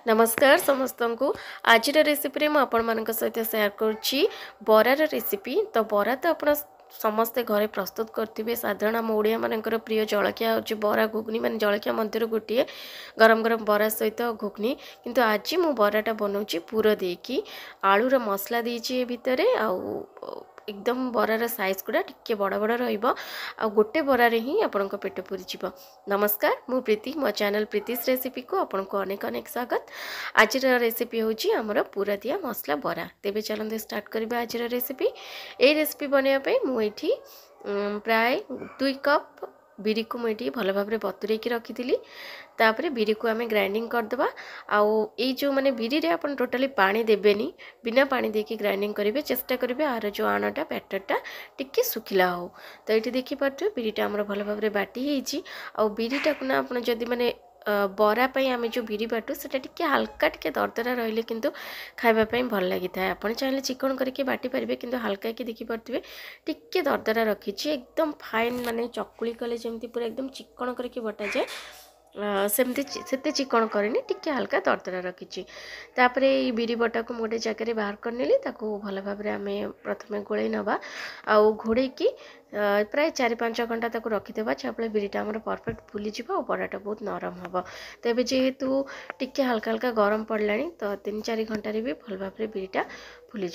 नमस्कार समस्त को आज रेसिपी में आपण मान सहित सेयार करुच्ची बरार रेसिपी। तो बरा तो आप समस्ते घरे प्रस्तुत करेंगे। साधारण आम ओडिया मानकर प्रिय जलखिया हूँ बरा घुगनी मान जलखिया मध्य गोटे गरम गरम बरा सहित घुगनी। किंतु आज मु बराटा बनाऊँगी पुर देकी आलूर मसला देची भितर एकदम बरार साइज गुड़ा टिके बड़ बड़ रोटे बरार ही आपण पेट पूरी जीव। नमस्कार मु प्रीति मो चैनल प्रीतिश रेसिपी को आपन को अनेक अनेक स्वागत। आज रेसिपी हूँ आमर पूरा दिया मसला बरा। तेबे चलते स्टार्ट करबा आज रेसिपी। ए रेसिपी बनवाई मुझे प्राय 2 कप बिरी को मुझे भल भाव बतुरे रखी। तापर बिरी को आम ग्राइंडिंग करदे। आई जो माने बिरी रे अपन टोटाली पानी देबेनी, बिना पानी देके ग्राइंडिंग करेंगे। चेष्टा करेंगे आर जो आणाटा बैटरटा टिके सुखिला हो। तो ये देखिपे बिरीटा आमर भल भाव बाटी हो। बिरीटा को ना आप जदि माने बरा आम जो बिरी बाटू से टिके हल्का टिके दरदरा रहिले किंतु खाइबापी भल लगी था। आप चाहिए चिकन करके बाटी पारे किंतु हल्का कि देखिपे टिके दरदरा रखी एकदम फाइन माने चकुली कले जमी पूरा एकदम चिकन करके बटा जाए सेमती से चिकन करनी टिके हल्का दरदरा रखी। तापर ये बिरी बटा को गोटे जगह बाहर कर नेली भल भाव आम प्रथम गोल नवा घोड़े की प्राय 4-5 घंटा तक रखीदे जहाँफल बिरीटा आम परफेक्ट फुली और बराटा बहुत नरम हम। तो ये जेहेतु टिके हल्का हल्का गरम पड़ा तो 3-4 घंटे भी भल भाव बिरीटा फुली।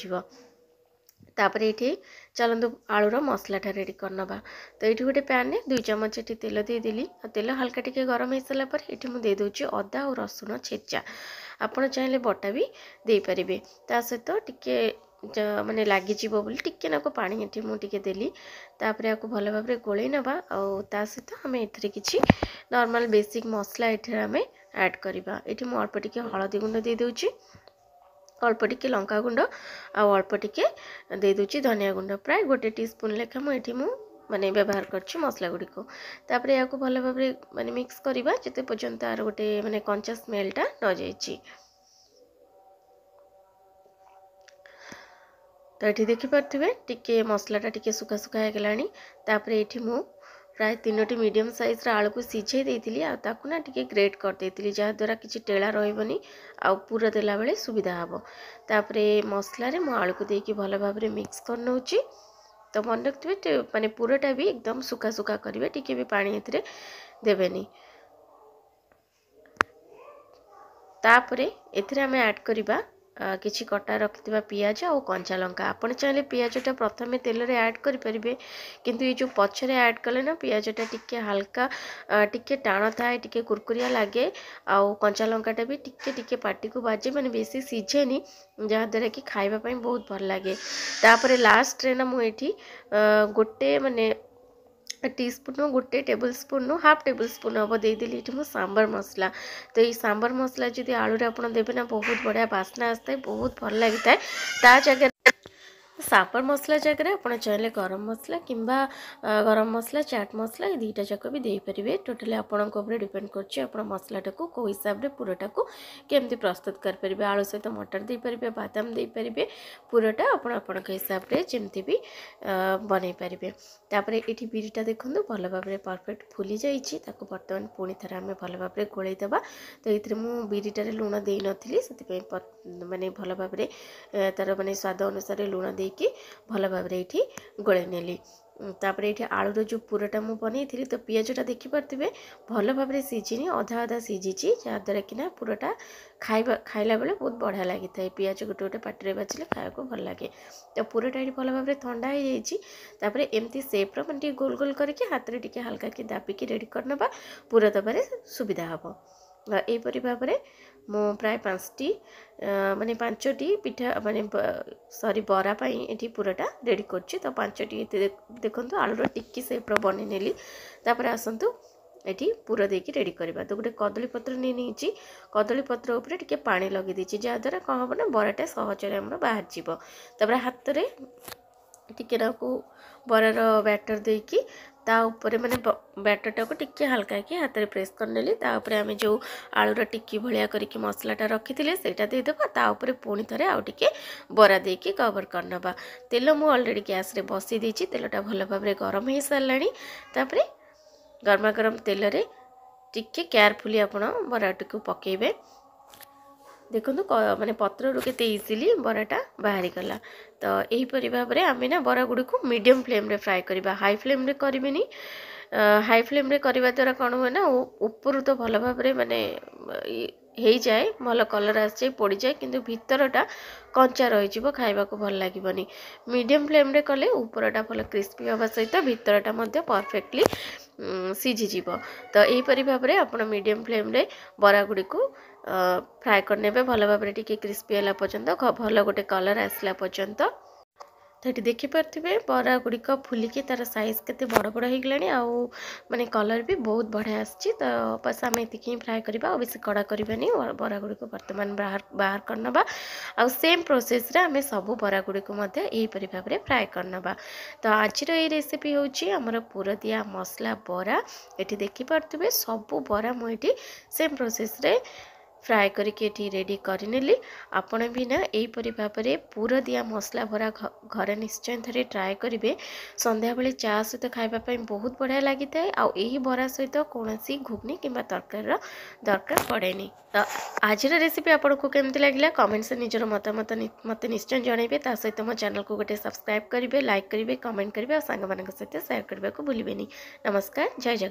तापर ये चलतु आलूर मसलाटा रेडी करनवा। तो ये गोटे पैन में 2 चम्मच ये तेल देदेली। तेल हल्का टिके गरम हो सारापर ये मुझे देदे अदा और रसुण छेचा। आपड़ चाहिए बटा भी दे पारे। ता सहित टिके माने लगिज टिके नाक पानी ये मुझे देली। तापर या भल भाव गोल नवा ता सहित आम ए कि नॉर्मल बेसिक मसला ये आम ऐड करवा। ये मुझे अल्प टिके हलदी गुंड दे दूची, अल्प टिके लंका गुंड अल्प टिके दे दूची धनिया गुंड प्राय 1 टीस्पून लेखा मुझे माने व्यवहार करछि मसला गुडी को। तापर या भल भाव माने मिक्स करवा जिते पर्यंत तार गोटे माने कंचा स्मेलटा न जाइछि। तो ये देखिपे टिके मसलाटा टिके सुखा सुखा है गलानी। तापर ये मु प्राय 3टी मीडियम साइज आलू को सीझे देती ना टिके ग्रेट कर देती जहाँद्वारा किसी टेला रही पूरा देला बेले सुविधा हम। तापर मसला रे मु आलू को देकी भल भाव मिक्स कर नौची। तो मन रखिए माने पूराटा भी एकदम सुखा सुखा करेंगे, टिके भी पानी एथिरे देबेनी। तापर एथिरे आम ऐड करवा किछि कटा रखिथिबा पियाज और कंचा लंका। आपण चाहिए पियाजटा प्रथमे तेल रे ऐड करि परिबे किंतु ये जो पछरे ऐड कले ना पियाजटा टिके हल्का टिके टाण थाए, टिके कुरकुरिया लगे आउ कंचा लंकाटा भी टिके टिके पाटी को बाजे माने बेसी सीझेनी जहाँद्वारा कि खाइबा पई बहुत भल लगे। तापर लास्ट रे ना मु एठी गोटे माने teaspoon 1 table spoon 1/2 table spoon हम देदेली ये सांबर मसला। तो ये सांबर मसला जब आलू आप देवे ना बहुत बढ़िया बास्ना आसता है, बहुत भल लगी था। ता जगह सांबर मसला जगह आप चाहिए गरम मसला किंबा गरम मसला चाट मसला ये 2टा जाक भी दे पारे। टोटाली आपंकर डिपेंड कर मसलाटा को कौ हिसाब से पूराटा को केमती प्रस्तुत करेंगे। आलू सहित मटर दे पारे, बादाम दे पारे, पूराटा आपण हिसाब से जमती भी बन पारे। तापर ये बिरीटा देखो भल भाव परफेक्ट फुली जाइए। बर्तमान पुणी थे आम भल भाव गोलईदे। तो ये मुझे बिरीटार लुण दे नी से माने भल भाव तार माने स्वाद अनुसार लुण दे कि भल भाव ये गोले नेली। तापर ये आलूर जो पूराटा मुझे बनई तो पियाजटा देखिपे भल भाव सीझिनी, अधा अधा सीझी जहाँद्वारा कि ना पूराटा खाइला बेले बहुत बढ़िया लगी था। पियाज गोटे गोटे पाटे बाजिले खाया को भल लगे। तो पूराटा ये भल भाव ठंडा हो जाए एमती सेप्र मैंने गोल गोल करके हाथ में टिके हल्का कि दाबिकी रेडी करनवा पूरा दबारे सुविधा हम। यहीपरि भाव में मु प्राय 5टी माने 5टी पिठा माने सॉरी बरा ये पूराटा रेडी करछि। तो 5टी देखो आलूर टिक्की सेप्र बनी नेली। तापर आसतु ये पूरा देकी रेडी करवा। तो गोटे कदली पत्र नहीं कदली पत्र उपरे टिके पानी लगे दीची जहाँद्वारा कौन हम ना बराटा सहजरे आम बाहर जीव। तापर हाथ में टिके नाकू बरार बैटर देकी ता ऊपर माने बैटरटा को टिके हल्का कि हाथ में प्रेस कर नेली। तापर आम जो आलूर टिक्की भलिया करके मसलाटा रखी सेटा देदेबा। ता ऊपर पुणी थे आउ टिके बरा देकी कवर करनवा। तेल मु ऑलरेडी गैस रे बसी देछि, तेलटा भल भाव गरम हो सारानी। तापर गरमा गरम तेल रे टिके केयरफुली आपण बराटा को पकेबे। देखो माने पत्रु केते इजिली बराटा बाहरी गला। तो यहीपरि भाव में आम ना बरा गुड़ी को मीडियम फ्लेम रे फ्राए करवा, हाई फ्लेम रे करिवेनी। हाई फ्लेम रे करवा द्वारा कौन हुए ना ऊपर तो भल भाव माने हो जाए, भल कलर आस जाए, पोड़ी जाए, किंतु भितरटा कंचा रही खाइबा को भल लगे। मीडियम फ्लेम रे कले ऊपरटा भल क्रिस्पी हवा सहित भितरटा परफेक्टली सीझीज। तो यहीपरि भाव में आप मीडियम फ्लेम रे बरा गुड़ी को फ्राए करने भल भाव में टी क्रिस्पी है पर्यंत, भल गोटे कलर आसला पर्यंत। तो ये देखिपे बरा गुड़िक फुलिकी तार साइज केते बड़ बड़ हो गलानी, आउ माने कलर भी बहुत बढ़िया आसी। तो बस आम ये ही फ्राए करवा, बेस कड़ा करवानी। बरा गुड़ी को बर्तमान बाहर करनबा, आउ सेम प्रोसेस रे आम सब बरा गुड़ी को यहीपरि भाव में फ्राए करनबा। तो आज ये रेसिपी होची हमर पुर दिया मसला बरा। ये देखिपे सब बरा मुझे सेम प्रोसेस रे फ्राए करके रेडी करनेली। आपण भी ना यहीपरि भाव में पुर दिया मसला भरा घरे निश्चय थे ट्राए करेंगे। संध्या बेले चा सहित खावाई बहुत बढ़िया लगी था। आई बरा सहित कौन घुगनी कि तरकार दरकार पड़ेनी। तो आज रेसिपी आपको केमती लगे कमेंट से निजर मतामत मत निश्चय जनइबे। सहित मो चैनल को गोटे सब्सक्राइब करेंगे, लाइक करेंगे, कमेंट करेंगे और सांग सहित शेयर करने को भूलें। नमस्कार, जय जगन्नाथ।